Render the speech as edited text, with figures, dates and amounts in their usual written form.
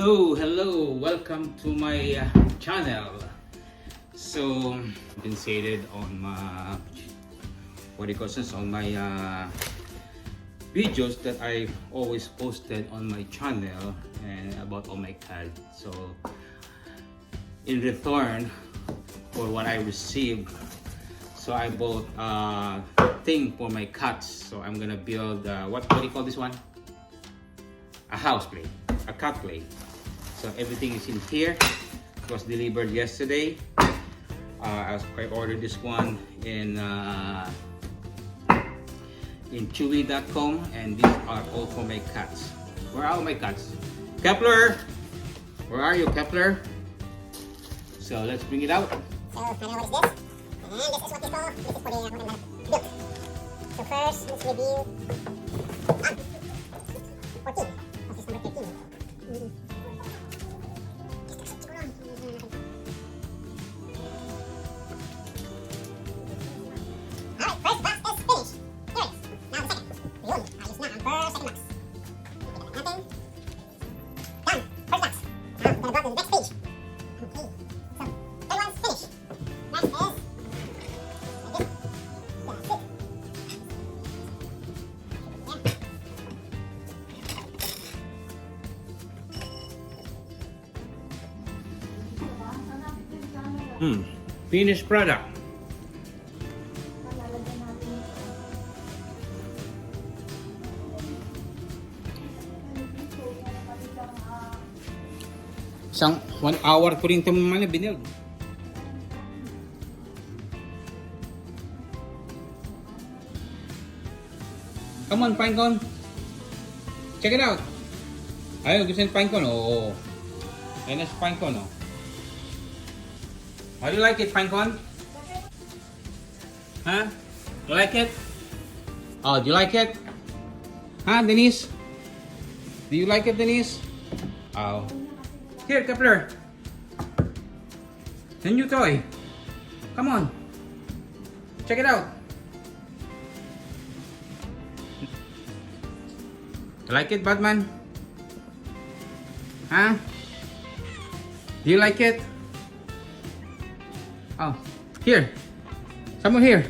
Hello, welcome to my channel. So, compensated on my on my videos that I always posted on my channel and about all my cats. So, in return for what I received, so I bought a thing for my cats. So I'm gonna build what do you call this one? A house plate, a cat plate. So everything is in here. It was delivered yesterday. I ordered this one in Chewy.com, and these are all for my cats. Where are my cats? Kepler, where are you, Kepler? So let's bring it out. So I don't know what is this, and this is what this is for the build. So first, let's review 14. This is number 13. Alright, first box is finished. Here it is. Now the second. Yun. Ayos na ang first second box. Natin. Done. First box. Now, we're gonna go to the next page. Okay. So, third one's finished. Next is like this. That's it. Finished product. Isang 1 hour ko rin ito binil. Come on, Pinecone. Check it out. Ayun, gusto ni Pinecone. Oo. Ayun na si Pinecone. Oh. How do you like it, Pinecone? Huh? You like it? Oh, do you like it? Huh, Denise? Do you like it, Denise? Oh. Here, Kepler. The new toy. Come on. Check it out. You like it, Batman? Huh? Do you like it? Oh, here. Someone here.